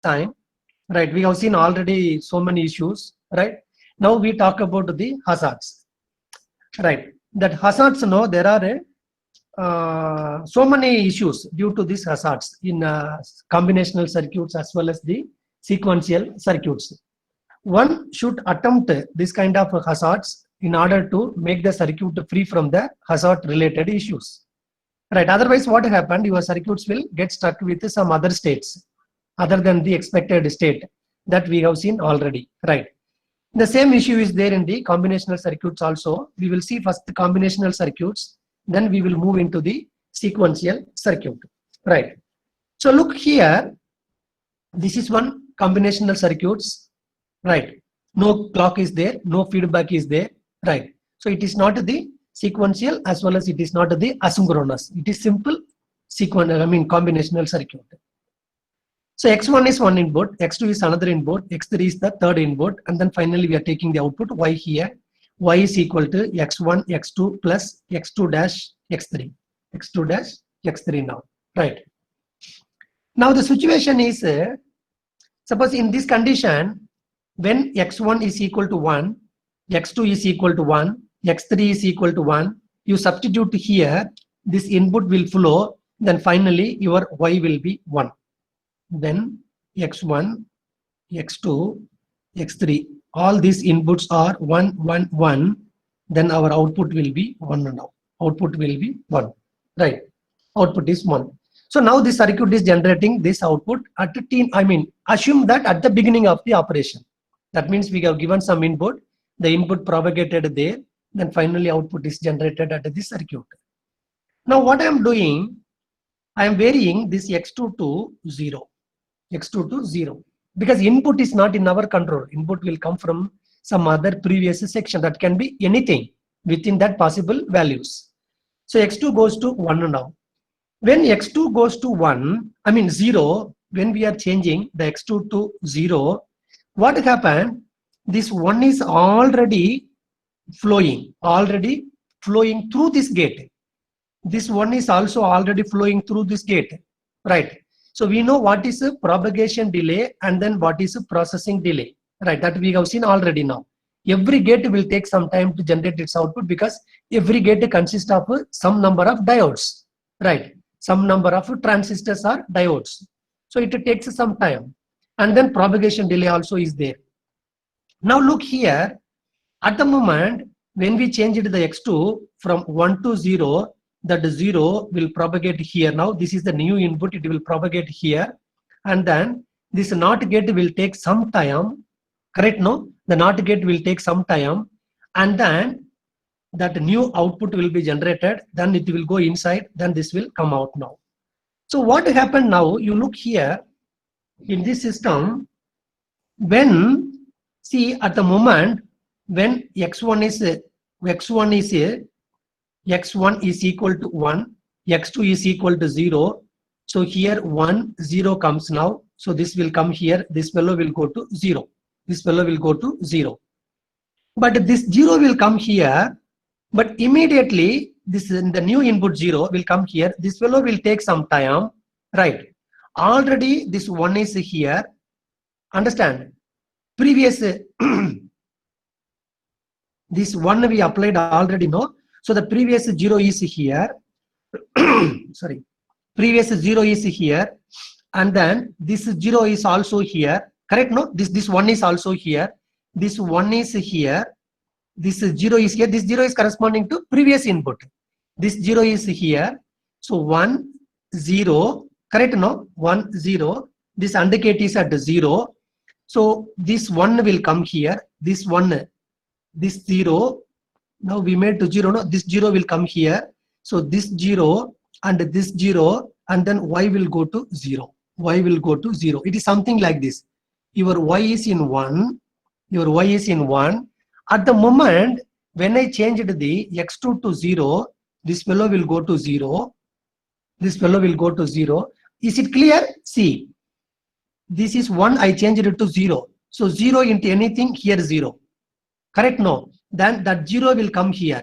time, right? We have seen already so many issues, right? Now we talk about the hazards, right? That hazards, no, there are so many issues due to these hazards in combinational circuits as well as the sequential circuits. One should attempt this kind of hazards in order to make the circuit free from the hazard related issues, right? Otherwise what happened, your circuits will get stuck with some other states other than the expected state that we have seen already, right? The same issue is there in the combinational circuits also. We will see first the combinational circuits, then we will move into the sequential circuit, right? So look here, this is one combinational circuits, right? No clock is there, no feedback is there, right? So it is not the sequential as well as it is not the asynchronous. It is simple combinational circuit. So x1 is one input, x2 is another input, x3 is the third input, and then finally we are taking the output y here. Y is equal to x1, x2 plus x2 dash x3. x2 dash x3 now, right? Now the situation is, suppose in this condition, when x1 is equal to 1, x2 is equal to 1, x3 is equal to 1, you substitute here, this input will flow, then finally your y will be 1. Then x1, x2, x3, all these inputs are 1, 1, 1, then our output will be 1 now. Output will be 1, right? Output is 1. So now this circuit is generating this output at assume that at the beginning of the operation. That means we have given some input, the input propagated there, then finally output is generated at this circuit. Now what I am doing, I am varying this x2 to 0. x2 to 0, because input is not in our control. Input will come from some other previous section, that can be anything within that possible values. So x2 goes to 1 now. When x2 goes to 0, when we are changing the x2 to 0, what happened? This 1 is already flowing through this gate. This 1 is also already flowing through this gate, right? So we know what is a propagation delay and then what is a processing delay, right? That we have seen already now. Every gate will take some time to generate its output, because every gate consists of some number of diodes, right? Some number of transistors or diodes. So it takes some time. And then propagation delay also is there. Now look here, at the moment, when we changed the x2 from 1 to 0, that 0 will propagate here. Now this is the new input, it will propagate here, and then this NOT gate will take some time, correct? No, the NOT gate will take some time, and then that new output will be generated, then it will go inside, then this will come out now. So what happened now, you look here in this system, when, see, at the moment when x1 is equal to 1, x2 is equal to 0. So here 1, 0 comes now. So this will come here. This fellow will go to 0. This fellow will go to 0. But this 0 will come here. But immediately this in the new input 0 will come here. This fellow will take some time, right? Already this 1 is here. Understand? Previous this 1 we applied already, no? So the previous 0 is here. Sorry, previous 0 is here, and then this 0 is also here, correct? No, this 1 is also here, this 1 is here, this 0 is here, this 0 is corresponding to previous input, this 0 is here. So 1, 0, correct? No, 1, 0, this AND gate is at 0. So this 1 will come here, this 1, this 0, now we made to 0, no, this 0 will come here. So this 0 and this 0, and then y will go to 0. Y will go to 0. It is something like this. Your y is in 1. Your y is in 1. At the moment, when I changed the x2 to 0, this fellow will go to 0. This fellow will go to 0. Is it clear? See, this is 1, I changed it to 0. So 0 into anything, here 0. Correct? No. Then that 0 will come here.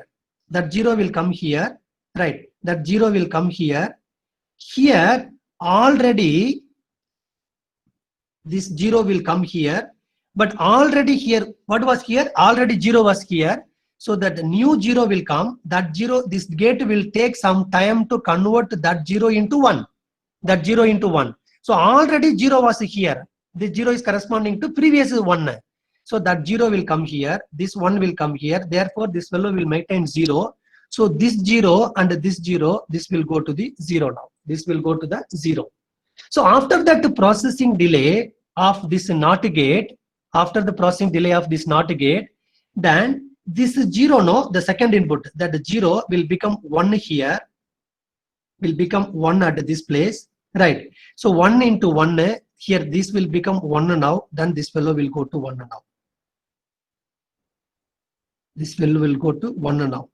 That 0 will come here. Right. That 0 will come here. Here already this 0 will come here, but already here, what was here? Already 0 was here. So that new 0 will come, that 0, this gate will take some time to convert that 0 into 1, that 0 into 1. So already 0 was here. This 0 is corresponding to previous 1. So that 0 will come here, this 1 will come here, therefore this value will maintain 0. So this 0 and this 0, this will go to the 0 now. This will go to the 0. So after that processing delay of this NOT gate, after the processing delay of this NOT gate, then this 0, no, the second input, that the 0 will become 1 here, will become 1 at this place, right? So 1 into 1, here this will become 1 now, then this fellow will go to 1 now. This fellow will go to 1 now.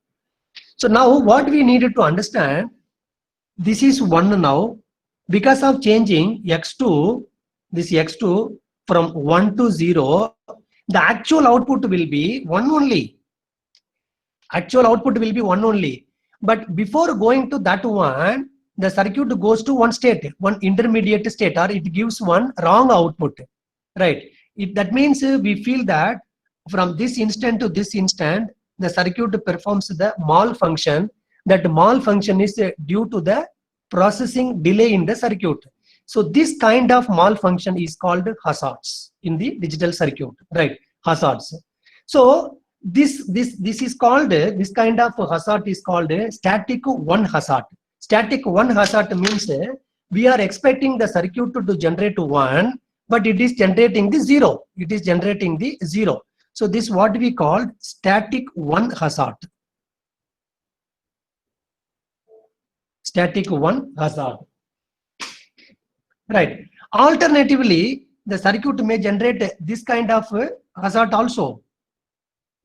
So now what we needed to understand, this is 1 now, because of changing x2, this x2 from 1 to 0, the actual output will be 1 only. Actual output will be 1 only. But before going to that one, the circuit goes to one state, one intermediate state, or it gives one wrong output, right? That means we feel that from this instant to this instant, the circuit performs the malfunction. That malfunction is due to the processing delay in the circuit. So this kind of malfunction is called hazards in the digital circuit, right? Hazards. So this is called, this kind of hazard is called static one hazard. Static one hazard means we are expecting the circuit to generate 1, but it is generating the 0. It is generating the 0. So this what we call static one hazard. Static one hazard. Right. Alternatively, the circuit may generate this kind of hazard also.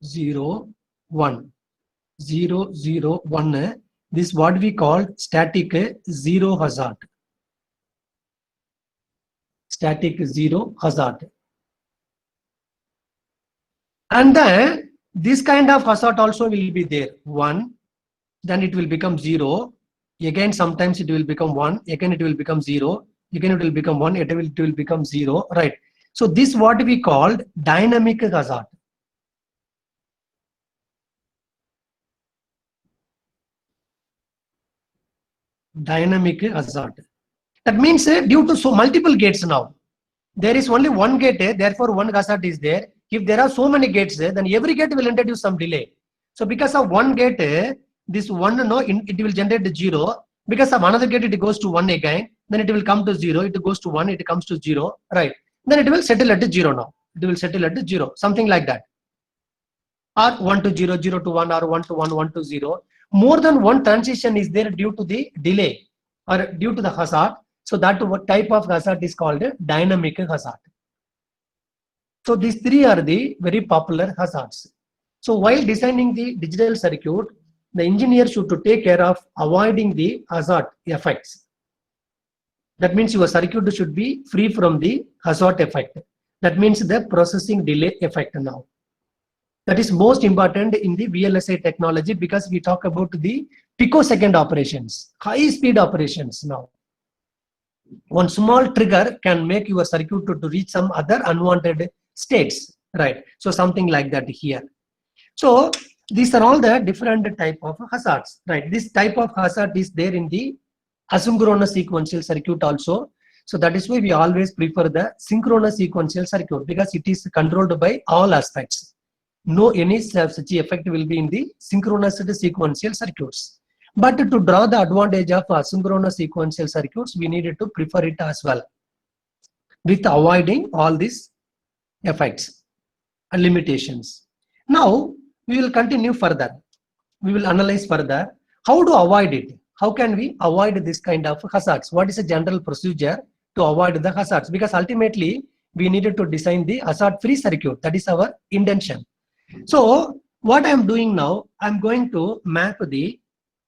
0, 1. 0, 0, 1. This what we call static 0 hazard. Static 0 hazard. And then this kind of hazard also will be there. 1, then it will become 0. Again, sometimes it will become 1. Again, it will become 0. Again, it will become 1. It will become 0. Right. So this what we called dynamic hazard. Dynamic hazard. That means due to so multiple gates now, there is only one gate, therefore one hazard is there. If there are so many gates, then every gate will introduce some delay. So because of one gate, this one, no, it will generate 0. Because of another gate, it goes to 1 again. Then it will come to 0. It goes to 1. It comes to 0. Right. Then it will settle at 0 now. It will settle at 0. Something like that. Or 1 to 0, 0 to 1, or 1 to 1, 1 to 0. More than one transition is there due to the delay or due to the hazard. So that type of hazard is called dynamic hazard. So these three are the very popular hazards. So while designing the digital circuit, the engineer should to take care of avoiding the hazard effects. That means your circuit should be free from the hazard effect. That means the processing delay effect now. That is most important in the VLSI technology because we talk about the picosecond operations, high speed operations now. One small trigger can make your circuit to reach some other unwanted states, right? So something like that here. So these are all the different type of hazards, right? This type of hazard is there in the asynchronous sequential circuit also. So that is why we always prefer the synchronous sequential circuit because it is controlled by all aspects. No any such effect will be in the synchronous sequential circuits. But to draw the advantage of asynchronous sequential circuits, we needed to prefer it as well with avoiding all these effects and limitations. Now we will continue further. We will analyze further how to avoid it. How can we avoid this kind of hazards? What is a general procedure to avoid the hazards? Because ultimately we needed to design the hazard-free circuit. That is our intention. So what I am doing now, I am going to map the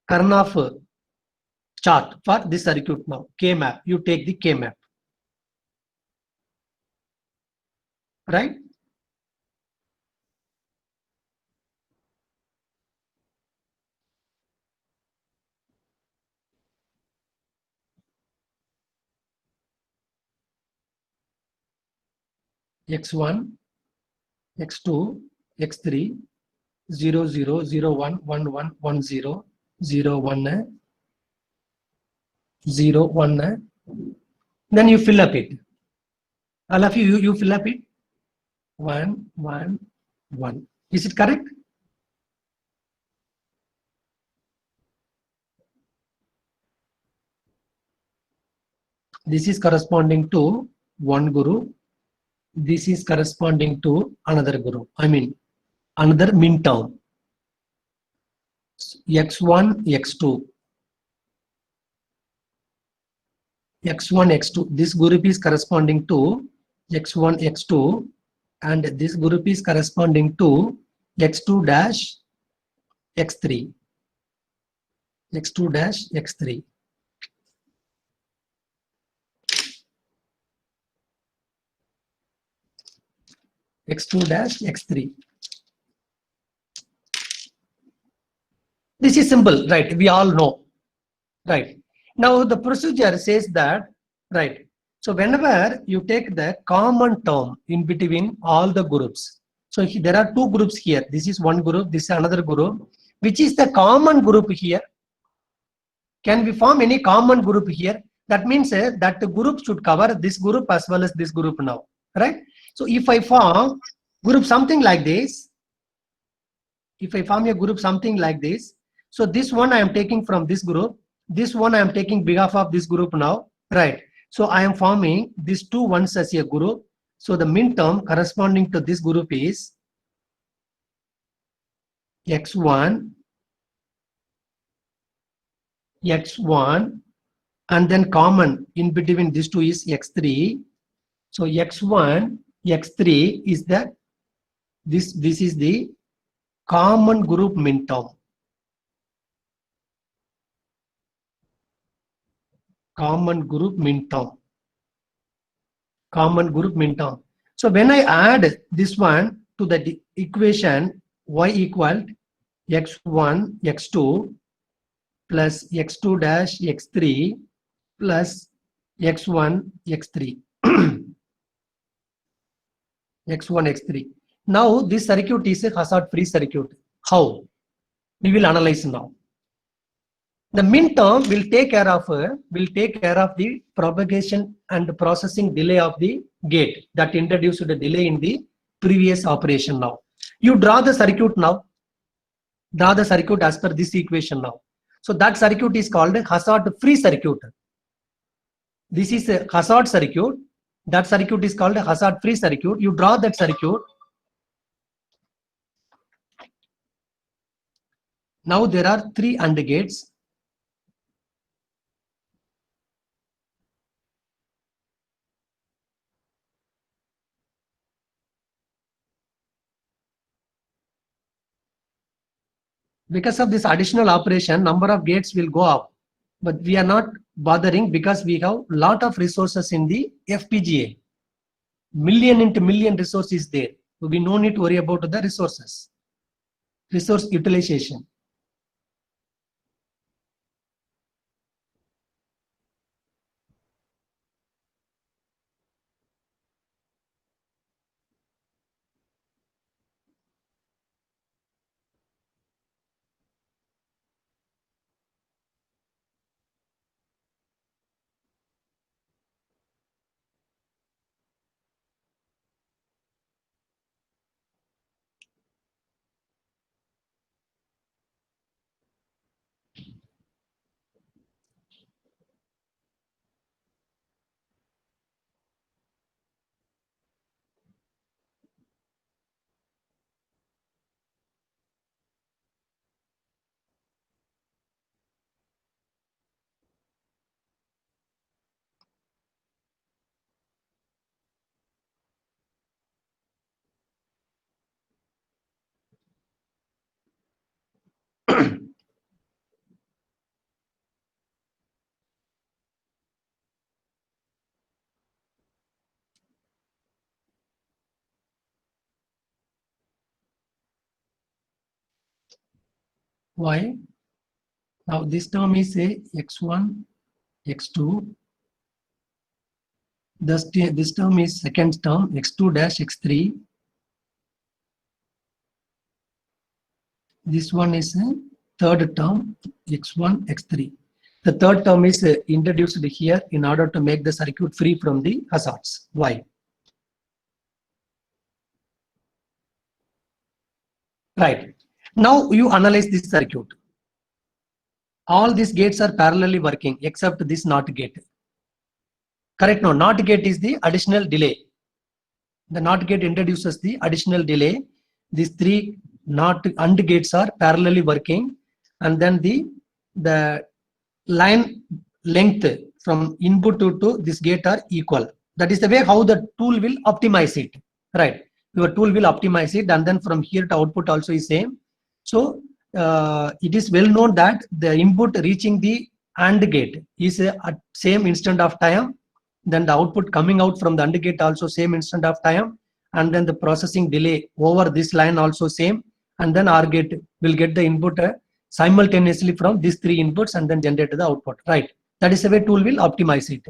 Karnaugh chart for this circuit now. K map. You take the K map. Right? x1, x2, x3, 0, 0, 0, 1, 1, 1, 1, 0, 0, 1, 0, 1. Then you fill up it. All of you fill up it. 1, 1, 1. Is it correct? This is corresponding to one guru. This is corresponding to another guru. I mean, another min term. x1, x2. x1, x2. This group is corresponding to x1, x2, and this group is corresponding to x2 dash x3. x2 dash x3. x2 dash x3. This is simple, right? We all know, right? Now the procedure says that, right? So whenever you take the common term in between all the groups, so there are two groups here. This is one group, this is another group. Which is the common group here? Can we form any common group here? That means that the group should cover this group as well as this group now, right? So if I form group something like this, if I form a group something like this, so this one I am taking from this group, this one I am taking behalf of this group now, right? So I am forming these two ones as a group. So the min term corresponding to this group is x1, x1, and then common in between these two is x3. So x1, x3 is the this is the common group min term. Common group min term. Common group min term. So when I add this one to the equation y equal x1, x2 plus x2 dash x3 plus x1, x3. x1, x3. Now this circuit is a hazard-free circuit. How? We will analyze now. The min term will take care of the propagation and processing delay of the gate that introduced the delay in the previous operation now. You draw the circuit now. Draw the circuit as per this equation now. So that circuit is called a hazard-free circuit. This is a hazard circuit. That circuit is called a hazard-free circuit. You draw that circuit. Now there are 3 AND gates. Because of this additional operation, number of gates will go up. But we are not bothering because we have lot of resources in the FPGA. Million into million resource is there. So we no need to worry about the resources. Resource utilization. Why? Now this term is a x1, x2, this term is second term, x2 dash x3. This one is third term, x1, x3. The third term is introduced here in order to make the circuit free from the hazards. Why? Right. Now you analyze this circuit. All these gates are parallelly working except this NOT gate. Correct? No, NOT gate is the additional delay. The NOT gate introduces the additional delay. These three NOT AND gates are parallelly working, and then the line length from input to this gate are equal. That is the way how the tool will optimize it. Right? Your tool will optimize it, and then from here to output also is same. So it is well known that the input reaching the AND gate is at same instant of time. Then the output coming out from the AND gate also same instant of time, and then the processing delay over this line also same, and then OR gate will get the input simultaneously from these three inputs and then generate the output. Right? That is the way tool will optimize it.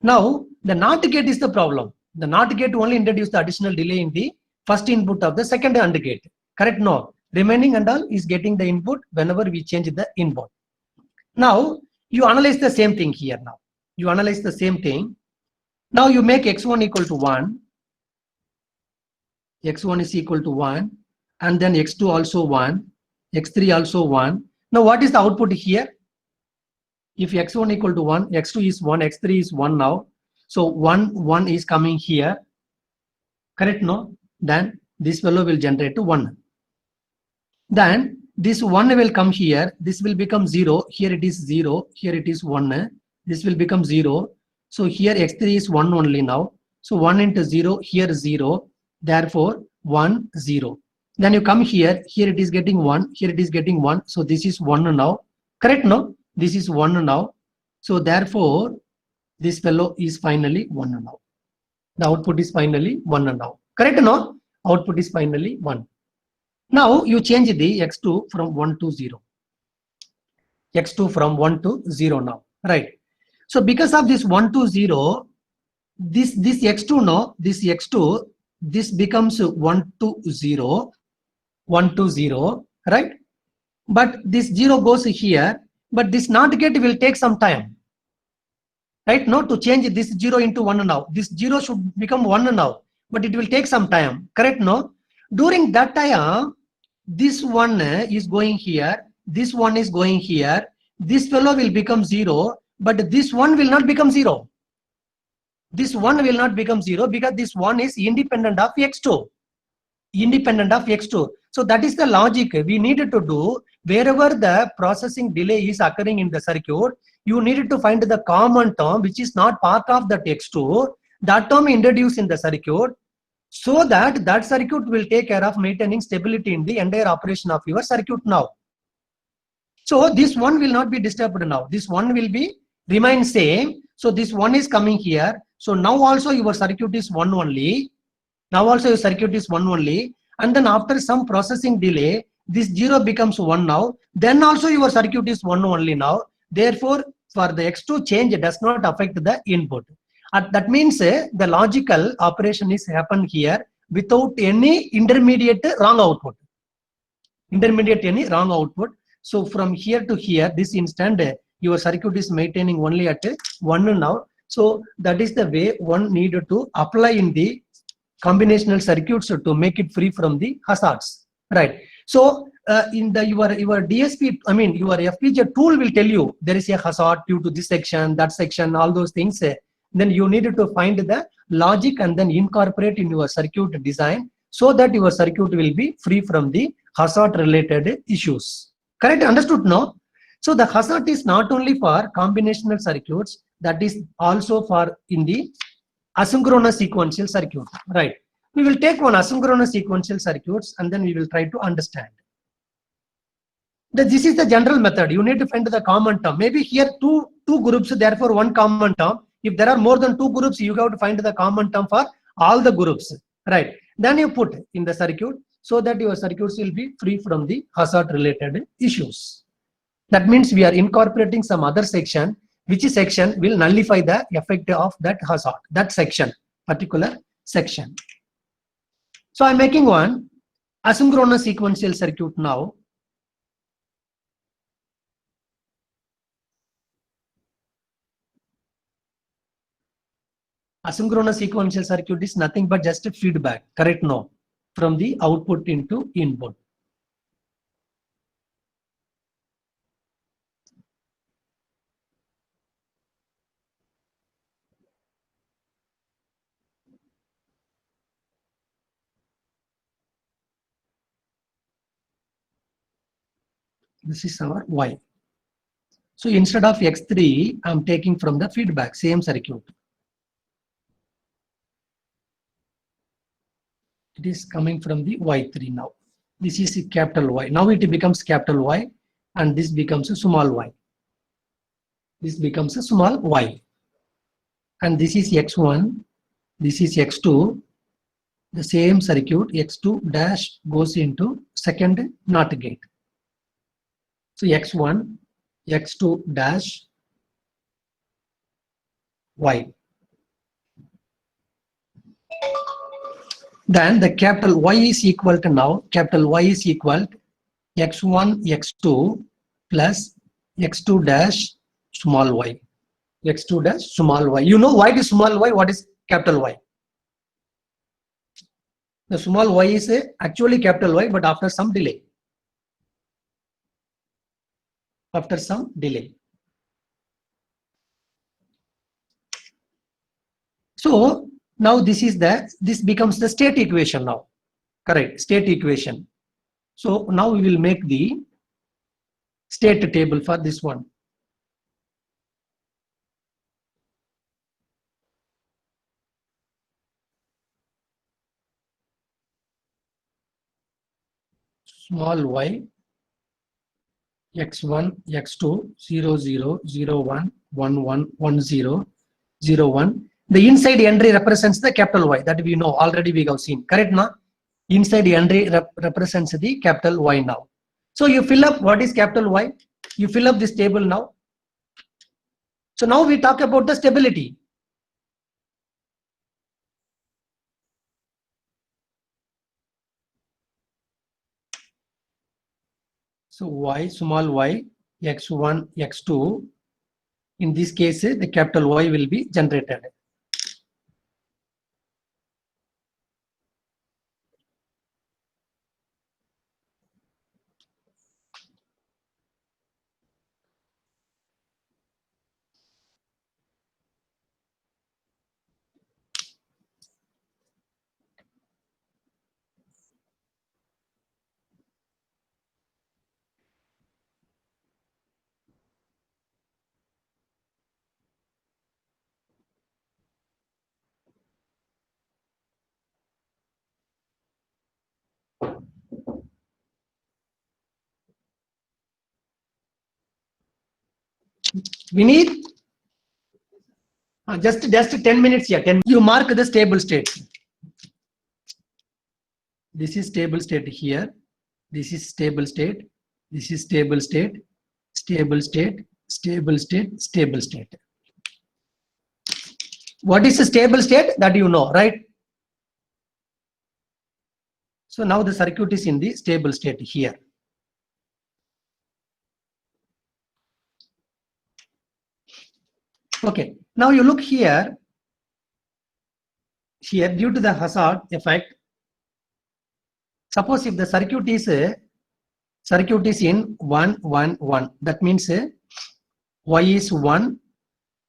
Now the NOT gate is the problem. The NOT gate only introduce the additional delay in the first input of the second AND gate. Correct? No. Remaining and all is getting the input whenever we change the input. Now you analyze the same thing here. Now you analyze the same thing. Now you make x1 equal to 1. X1 is equal to 1, and then x2 also 1, x3 also 1. Now what is the output here? If x1 equal to 1, x2 is 1, x3 is 1 now. So 1 is coming here. Correct? No? Then this fellow will generate to 1. Then this 1 will come here. This will become 0. Here it is 0. Here it is 1. This will become 0. So here x3 is 1 only now. So 1 into 0, here 0. Therefore 1, 0. Then you come here. Here it is getting 1. Here it is getting 1. So this is 1 now. Correct? No? This is 1 now. So therefore this fellow is finally 1 now. The output is finally 1 now. Correct? No? Output is finally 1. Now you change the x2 from 1 to 0. X2 from 1 to 0 now. Right? So because of this 1 to 0, this x2 now, this x2, this becomes 1 to 0, 1 to 0, right? But this 0 goes here, but this NOT gate will take some time, right? Now to change this 0 into 1 now, this 0 should become 1 now, but it will take some time. Correct? No? During that time, this one is going here, this one is going here, this fellow will become 0, but this one will not become 0. This one will not become 0 because this one is independent of x2. Independent of x2. So that is the logic we needed to do. Wherever the processing delay is occurring in the circuit, you needed to find the common term which is not part of that x2. That term introduced in the circuit, so that that circuit will take care of maintaining stability in the entire operation of your circuit now. So this one will not be disturbed now. This one will be remain same. So this one is coming here. So now also your circuit is 1 only. Now also your circuit is 1 only. And then after some processing delay, this 0 becomes 1 now. Then also your circuit is 1 only now. Therefore, for the x2 change, it does not affect the input. That means the logical operation is happen here without any intermediate wrong output. Intermediate any wrong output. So from here to here, this instant, your circuit is maintaining only at 1 now. So that is the way one needed to apply in the combinational circuits to make it free from the hazards. Right? So in the your DSP, I mean your FPGA tool will tell you there is a hazard due to this section, that section, all those things. Then you needed to find the logic and then incorporate in your circuit design so that your circuit will be free from the hazard related issues. Correct? Understood? No? So the hazard is not only for combinational circuits, that is also for in the asynchronous sequential circuit. Right? We will take one asynchronous sequential circuits and then we will try to understand. This is the general method. You need to find the common term. Maybe here two groups, therefore one common term. If there are more than 2 groups, you have to find the common term for all the groups. Right? Then you put in the circuit so that your circuits will be free from the hazard related issues. That means we are incorporating some other section which section will nullify the effect of that hazard, that section, particular section. So I'm making one asynchronous sequential circuit now. Asynchronous sequential circuit is nothing but just a feedback, correct? No, from the output into input. This is our Y. So instead of X3, I'm taking from the feedback, same circuit. It is coming from the Y3 now. This is a capital Y. Now it becomes capital Y, and this becomes a small y. This becomes a small y. And this is X1, this is X2. The same circuit, X2 dash goes into second NOT gate. So X1, X2 dash Y. Then the capital Y is equal to now, capital Y is equal to X1, X2 plus X2 dash small y. X2 dash small y. You know what is small y, what is capital Y? The small y is actually capital Y, but after some delay. After some delay. So now this becomes the state equation now. Correct, state equation. So now we will make the state table for this one. Small y, x1, x2, 0, 0, 0, 1, 1, 1, 1, 0, 0, 1. The inside entry represents the capital Y, that we know already, we have seen. Correct now? Inside entry represents the capital Y now. So you fill up what is capital Y. You fill up this table now. So now we talk about the stability. So y, small y, x1, x2. In this case, the capital Y will be generated. We need just 10 minutes here. 10. You mark the stable state. This is stable state here. This is stable state. This is stable state. Stable state. Stable state. Stable state. What is a stable state? That you know, right? So now the circuit is in the stable state here. Okay, now you look here. Here, due to the hazard effect, suppose if the circuit is in 1, 1, 1, that means y is 1,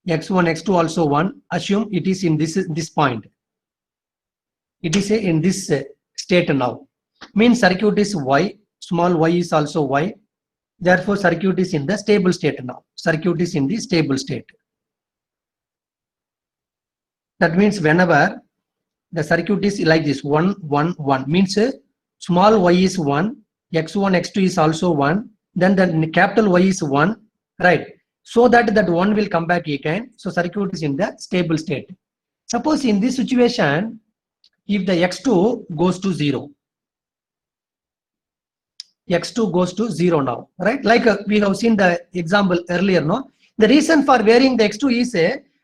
x1, x2 also 1. Assume it is in this point. It is in this state now. Means circuit is y, small y is also y. Therefore, circuit is in the stable state now. Circuit is in the stable state. That means whenever the circuit is like this 1, 1, 1 means small y is 1, x1, x2 is also 1, then the capital Y is 1, right? So that 1 will come back again. So circuit is in the stable state. Suppose in this situation, if the x2 goes to 0, x2 goes to 0 now, right? Like we have seen the example earlier, no? The reason for varying the x2 is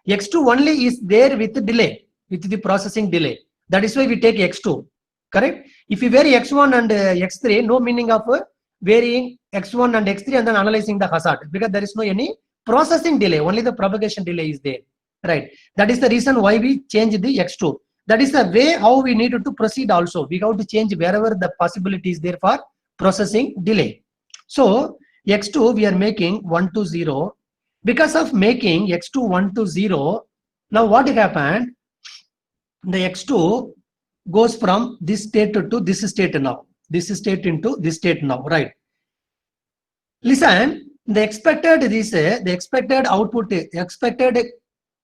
x2 only is there with delay, with the processing delay. That is why we take x2, correct? If you vary x1 and x3, no meaning of varying x1 and x3 and then analyzing the hazard, because there is no any processing delay, only the propagation delay is there, right? That is the reason why we change the x2. That is the way how we need to proceed also. We have to change wherever the possibility is there for processing delay. So x2 we are making 1 to 0. Because of making x2 1 to 0, now what happened? The x2 goes from this state to this state now. This state into this state now, right? Listen, the expected the expected output, expected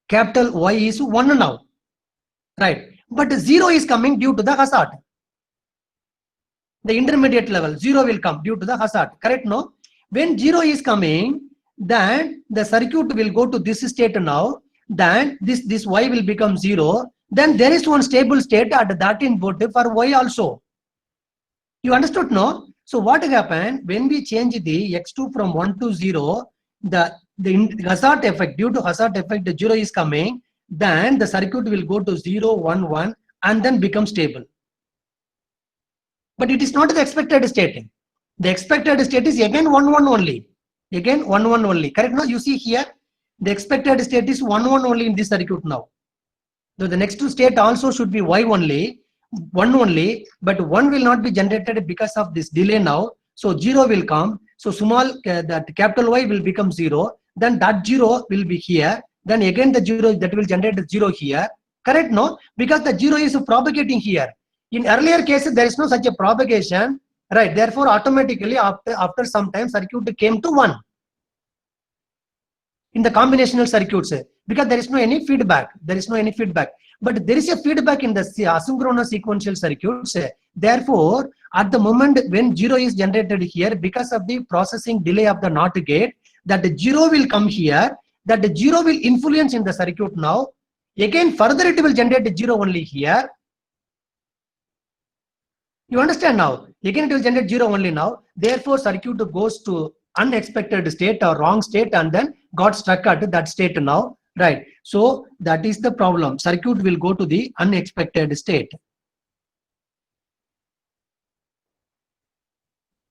capital Y is 1 now, right? But 0 is coming due to the hazard. The intermediate level 0 will come due to the hazard, correct? No, when 0 is coming, then the circuit will go to this state now, then this Y will become 0, then there is one stable state at that input for Y also. You understood? No? So what happened when we change the x2 from 1 to 0, the hazard effect, due to hazard effect, the 0 is coming, then the circuit will go to 0 1 1 and then become stable. But it is not the expected state. The expected state is again 1 1 only. Again 1 1 only. Correct? Now you see here, the expected state is 1 1 only in this circuit now. So the next state also should be Y only, 1 only, but 1 will not be generated because of this delay now. So 0 will come. So small, that capital Y will become 0. Then that 0 will be here. Then again the 0 that will generate 0 here. Correct? No? Because the 0 is propagating here. In earlier cases, there is no such a propagation, right? Therefore, automatically after some time, circuit came to 1 in the combinational circuits, because there is no any feedback. There is no any feedback. But there is a feedback in the asynchronous sequential circuits. Therefore, at the moment when 0 is generated here, because of the processing delay of the NOT gate, that the 0 will come here, that the 0 will influence in the circuit now. Again, further it will generate 0 only here. You understand now? Again, it will generate 0 only now. Therefore, circuit goes to unexpected state or wrong state and then got stuck at that state now, right? So that is the problem. Circuit will go to the unexpected state.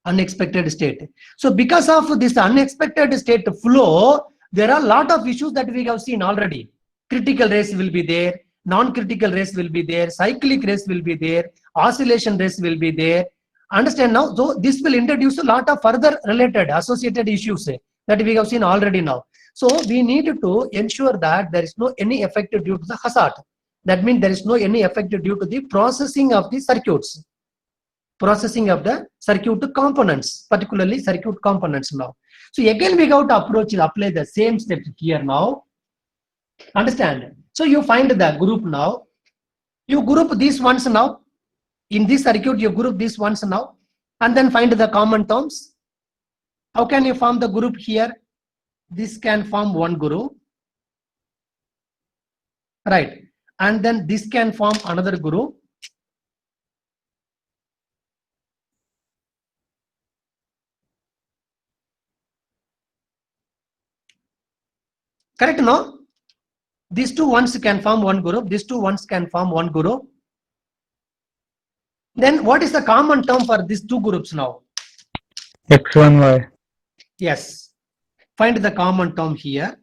Unexpected state. So because of this unexpected state flow, there are a lot of issues that we have seen already. Critical race will be there, non-critical race will be there, cyclic race will be there, oscillation race will be there. Understand now? So this will introduce a lot of further related associated issues that we have seen already now. So we need to ensure that there is no any effect due to the hazard. That means there is no any effect due to the processing of the circuits. Processing of the circuit components, particularly circuit components now. So again, we have to apply the same steps here now. Understand? So you find the group now. You group these ones now. In this circuit, you group these ones now, and then find the common terms. How can you form the group here? This can form one group, right? And then this can form another group. Correct? No? These two ones can form one group. These two ones can form one group. Then what is the common term for these two groups now? X1Y. Yes. Find the common term here.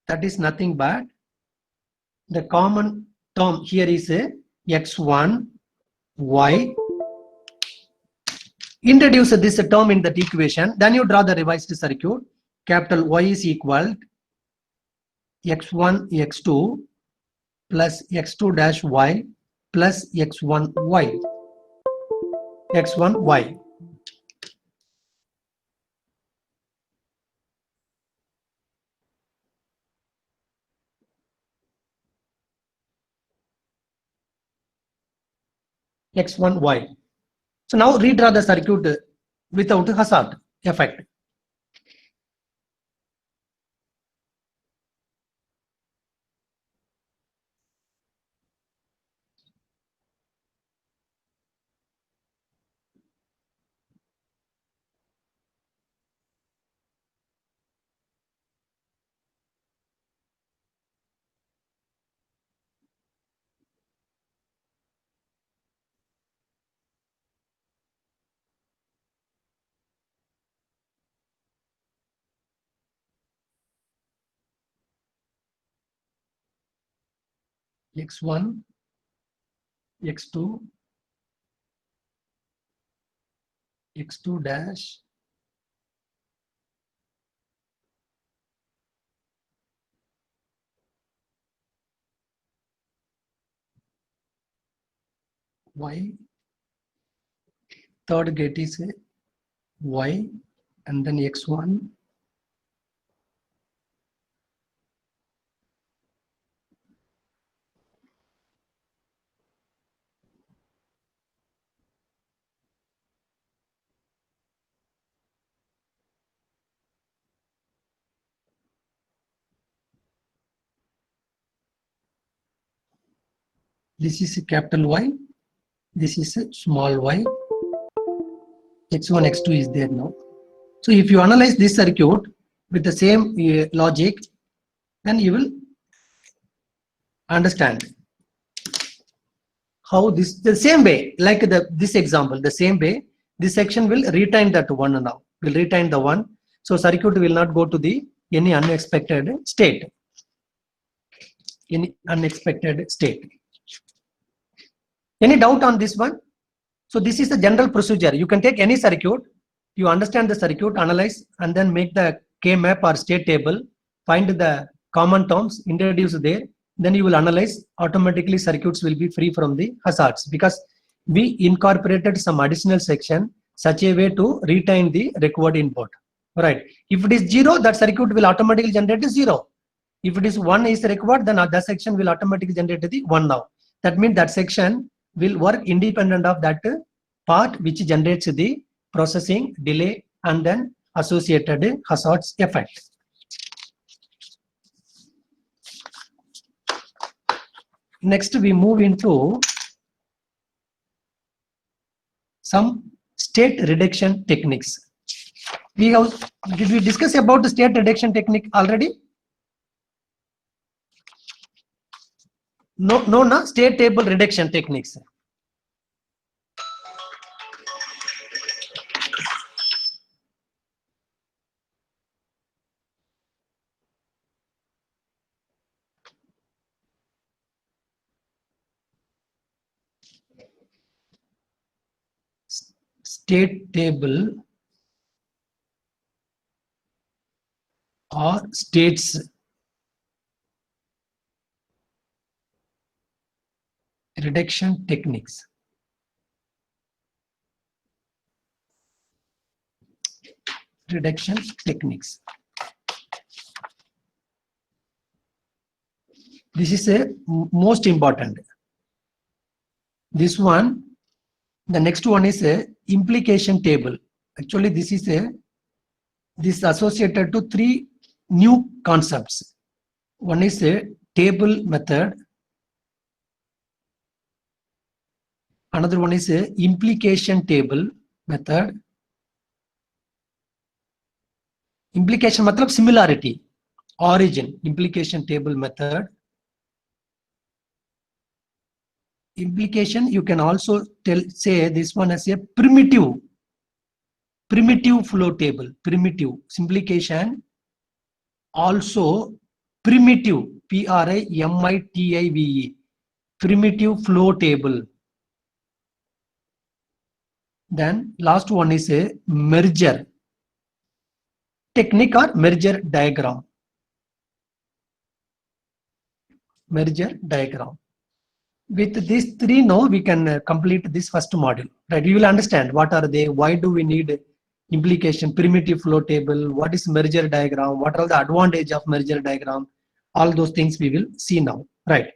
That is nothing but the common term here is x1, y. Introduce this term in that equation. Then you draw the revised circuit. Capital Y is equal x1, x2 plus x2 dash y plus x1, y. x1, y. x1, y. So now redraw the circuit without hazard effect. x1, x2, x2 dash, y, third gate is y, and then x1, this is a capital Y, this is a small y, x1, x2 is there now. So if you analyze this circuit with the same logic, then you will understand how this, the same way, like this example, the same way, this section will retain that one now, will retain the one. So circuit will not go to the any unexpected state. Any unexpected state. Any doubt on this one? So this is the general procedure. You can take any circuit, you understand the circuit, analyze, and then make the K-map or state table, find the common terms, introduce there, then you will analyze, automatically circuits will be free from the hazards, because we incorporated some additional section such a way to retain the required input. Right. If it is 0, that circuit will automatically generate 0. If it is 1 is required, then that section will automatically generate the 1 now. That means that section will work independent of that part which generates the processing delay and then associated hazards effect. Next, we move into some state reduction techniques. Did we discuss about the state reduction technique already? No, state table reduction techniques. State table or states reduction techniques. Reduction techniques. This is a most important. This one, the next one is a implication table. Actually, this is associated to 3 new concepts. One is a table method. Another one is a implication table method. Implication matlab similarity, origin, implication table method. Implication, you can also say this one as a primitive flow table. Primitive simplification, also primitive, primitive, primitive flow table. Then last one is a merger technique or merger diagram. Merger diagram. With these 3 now we can complete this first module, right? You will understand what are they, why do we need implication, primitive flow table, what is merger diagram, what are the advantage of merger diagram, all those things we will see now, right?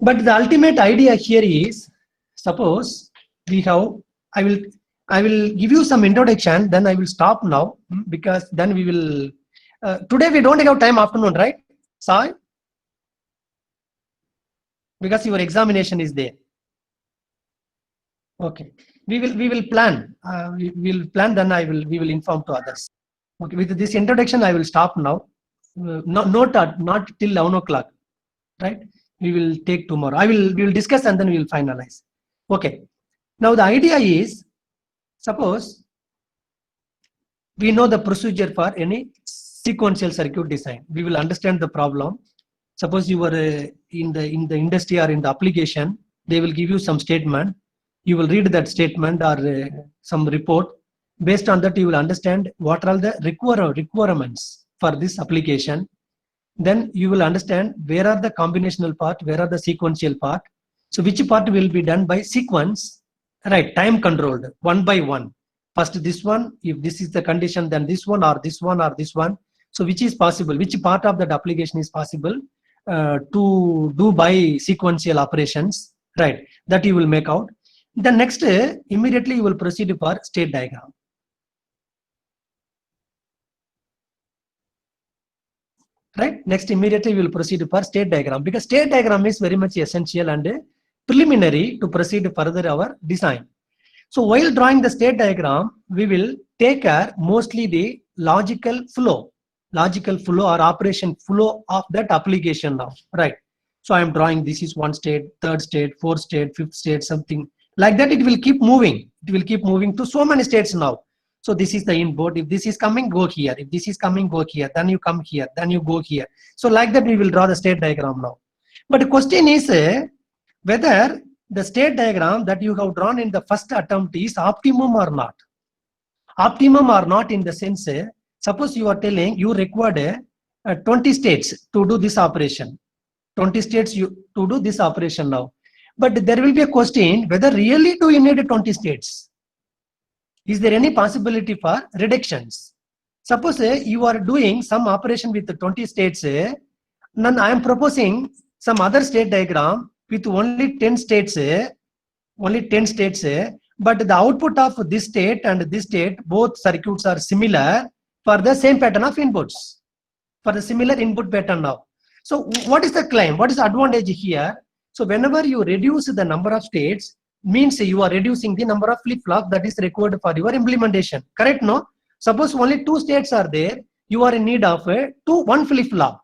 But the ultimate idea here is, suppose we have, I will give you some introduction, then I will stop now, because then we will, today we don't have time afternoon, right? Sai? Because your examination is there. Okay, we will plan. We will plan. Then we will inform to others. Okay, with this introduction, I will stop now. Not till 11 o'clock, right? We will take tomorrow. We will discuss and then we will finalize. Okay. Now the idea is, suppose we know the procedure for any sequential circuit design. We will understand the problem. Suppose you were in the industry or in the application, they will give you some statement. You will read that statement or some report. Based on that, you will understand what are the requirements for this application. Then you will understand where are the combinational part, where are the sequential part. So which part will be done by sequence, right? Time controlled, one by one. First this one, if this is the condition, then this one or this one or this one. So which is possible, which part of that application is possible to do by sequential operations, right? That you will make out. The next, immediately you will proceed for state diagram. Right? Next, immediately we will proceed for state diagram, because state diagram is very much essential and preliminary to proceed further our design. So while drawing the state diagram, we will take care mostly the logical flow or operation flow of that application now, right? So I am drawing, this is one state, third state, fourth state, fifth state, something like that. It will keep moving. It will keep moving to so many states now. So this is the input. If this is coming, go here. If this is coming, go here. Then you come here. Then you go here. So like that, we will draw the state diagram now. But the question is whether the state diagram that you have drawn in the first attempt is optimum or not. Optimum or not in the sense, suppose you are telling you required 20 states to do this operation. 20 states to do this operation now. But there will be a question whether really do you need 20 states? Is there any possibility for reductions? Suppose you are doing some operation with 20 states, then I am proposing some other state diagram with only 10 states, but the output of this state and this state, both circuits are similar for the same pattern of inputs, for the similar input pattern now. So what is the claim? What is the advantage here? So whenever you reduce the number of states, means you are reducing the number of flip-flops that is required for your implementation. Correct, no? Suppose only 2 states are there, you are in need of one flip-flop.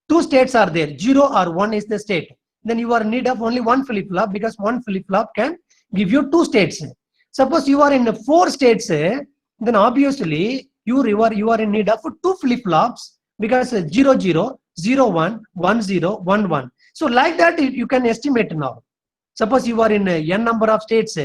2 states are there, 0 or 1 is the state. Then you are in need of only one flip-flop, because one flip-flop can give you 2 states. Suppose you are in 4 states, then obviously you are in need of 2 flip-flops, because 0, 0, 0, 1, 1, 0, 1, 1. So like that you can estimate now. Suppose you are in n number of states,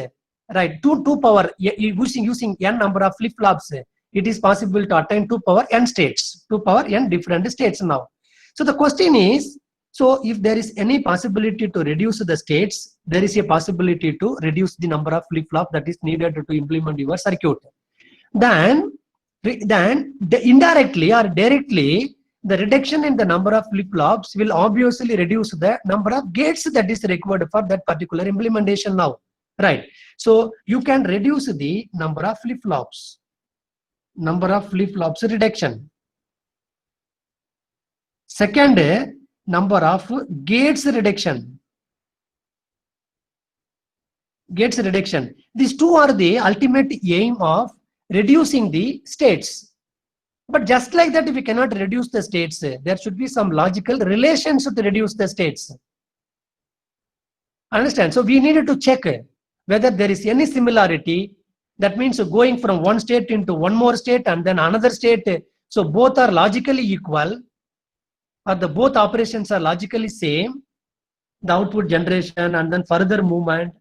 right? 2 power, using n number of flip-flops, it is possible to attain 2 power n states, 2 power n different states now. So the question is, so if there is any possibility to reduce the states, there is a possibility to reduce the number of flip-flops that is needed to implement your circuit. Then indirectly or directly, the reduction in the number of flip-flops will obviously reduce the number of gates that is required for that particular implementation now, right? So you can reduce the number of flip-flops reduction. Second, number of gates reduction. These two are the ultimate aim of reducing the states. But just like that, if we cannot reduce the states, there should be some logical relations to reduce the states. Understand? So we needed to check whether there is any similarity. That means going from one state into one more state and then another state. So both are logically equal, or the both operations are logically same. The output generation and then further movement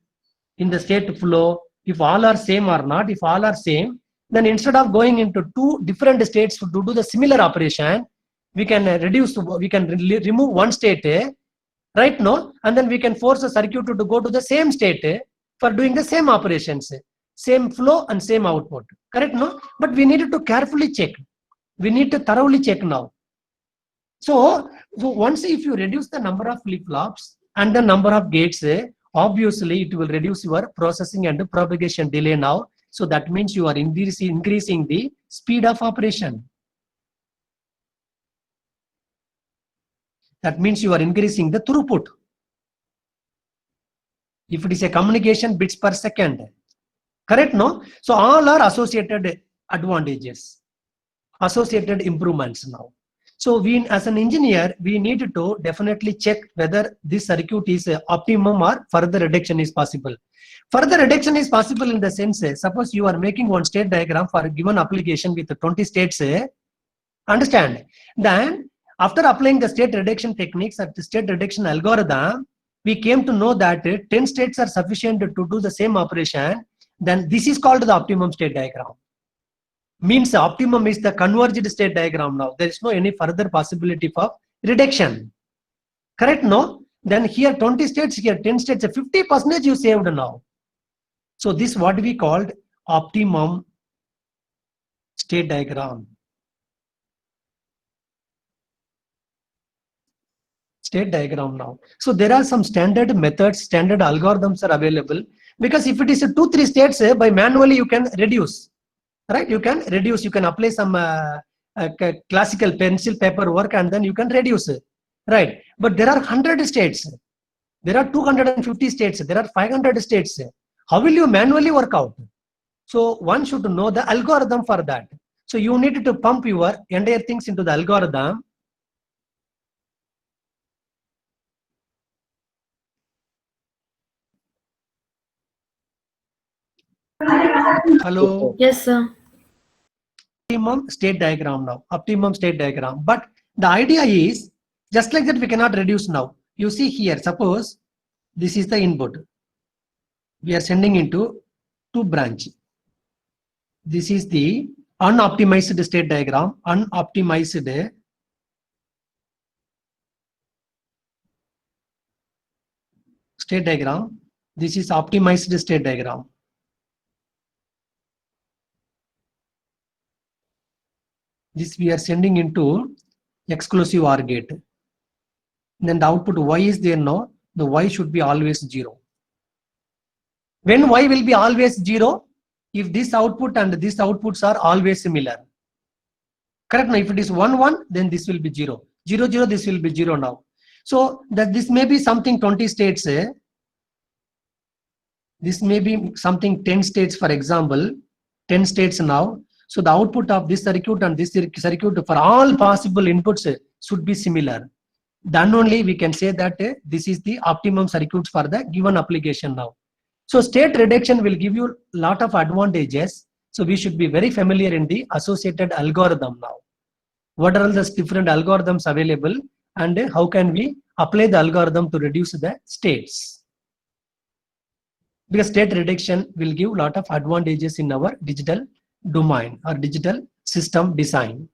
in the state flow. If all are same or not, if all are same, then instead of going into 2 different states to do the similar operation, we can remove one state, right? No, and then we can force a circuit to go to the same state for doing the same operations, same flow and same output. Correct, no? But we needed to carefully check. We need to thoroughly check now. So once if you reduce the number of flip-flops and the number of gates, obviously it will reduce your processing and propagation delay now. So that means you are increasing the speed of operation. That means you are increasing the throughput. If it is a communication bits per second, correct, no? So all are associated advantages, associated improvements now. So we, as an engineer, we need to definitely check whether this circuit is optimum or further reduction is possible. Further reduction is possible in the sense, suppose you are making one state diagram for a given application with 20 states, understand? Then After applying the state reduction techniques at the state reduction algorithm, we came to know that 10 states are sufficient to do the same operation. Then this is called the optimum state diagram. Means optimum is the converged state diagram now. There is no any further possibility for reduction. Correct? No? Then here 20 states, here 10 states, 50% you saved now. So this what we called optimum state diagram. State diagram now. So there are some standard methods, standard algorithms are available, because if it is a 2-3 states, by manually you can reduce, right? You can reduce, you can apply some classical pencil paper work and then you can reduce it, right? But there are 100 states, there are 250 states, there are 500 states. How will you manually work out? So one should know the algorithm for that. So you need to pump your entire things into the algorithm. Hello. Yes, sir. Optimum state diagram now. Optimum state diagram. But the idea is just like that we cannot reduce now. You see here, suppose this is the input. We are sending into 2 branch. This is the unoptimized state diagram. Unoptimized state diagram. This is optimized state diagram. This we are sending into exclusive OR gate. Then the output Y is there now. The Y should be always 0. When Y will be always 0? If this output and these outputs are always similar. Correct? Now, if it is 1, 1, then this will be 0. 0, 0, this will be 0 now. So that this may be something 20 states. This may be something 10 states, for example. 10 states now. So the output of this circuit and this circuit for all possible inputs should be similar. Then only we can say that this is the optimum circuits for the given application now. So state reduction will give you a lot of advantages. So we should be very familiar in the associated algorithm now. What are all the different algorithms available and how can we apply the algorithm to reduce the states? Because state reduction will give a lot of advantages in our digital domain or digital system design.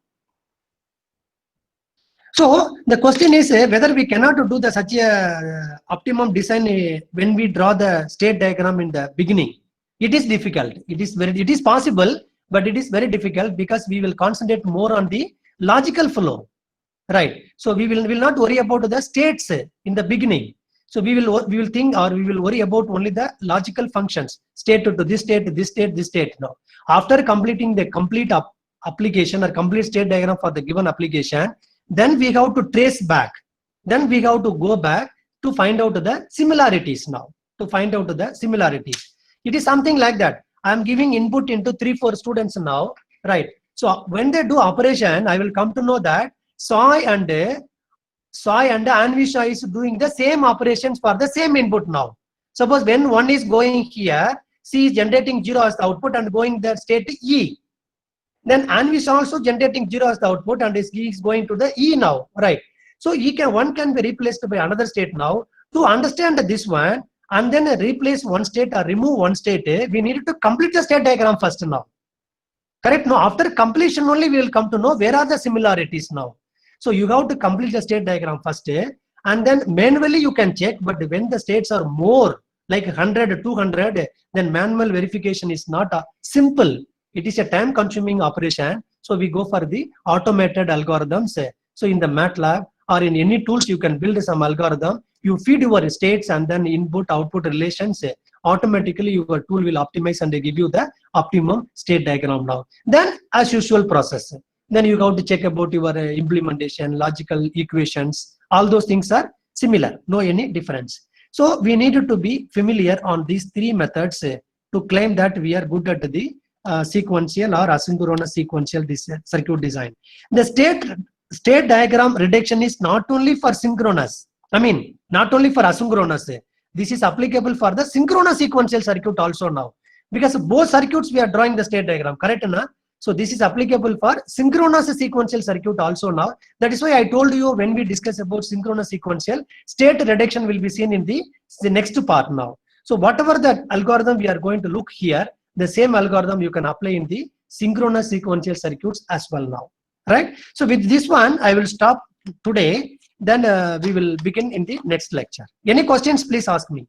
So the question is whether we cannot do the such a optimum design when we draw the state diagram in the beginning. It is difficult. It is possible, but it is very difficult because we will concentrate more on the logical flow, right? So we will not worry about the states in the beginning. So we will think, or we will worry about only the logical functions, state to this state, this state, this state. Now, after completing the complete application or complete state diagram for the given application, then we have to trace back. Then we have to go back to find out the similarities now. To find out the similarities. It is something like that. I am giving input into 3-4 students now, right? So when they do operation, I will come to know that Soy and Anvisha is doing the same operations for the same input now. Suppose when one is going here, C is generating 0 as the output and going the state E. Then Anvisha also generating 0 as the output and is going to the E now, right? So one can be replaced by another state now. To understand this one and then replace one state or remove one state, we need to complete the state diagram first now. Correct? Now after completion only we will come to know where are the similarities now. So you have to complete the state diagram first and then manually you can check, but when the states are more like 100, 200, then manual verification is not simple. It is a time consuming operation. So we go for the automated algorithms. So in the MATLAB or in any tools, you can build some algorithm. You feed your states and then input output relations. Automatically your tool will optimize and give you the optimum state diagram now. Then as usual process. Then you have to check about your implementation, logical equations. All those things are similar, no any difference. So we needed to be familiar on these 3 methods to claim that we are good at the sequential or asynchronous sequential circuit design. The state diagram reduction is not only for synchronous, not only for asynchronous. This is applicable for the synchronous sequential circuit also now. Because both circuits we are drawing the state diagram, correct? Na? So this is applicable for synchronous sequential circuit also now. That is why I told you when we discuss about synchronous sequential, state reduction will be seen in the next part now. So whatever the algorithm we are going to look here, the same algorithm you can apply in the synchronous sequential circuits as well now, right? So with this one, I will stop today. Then we will begin in the next lecture. Any questions, please ask me.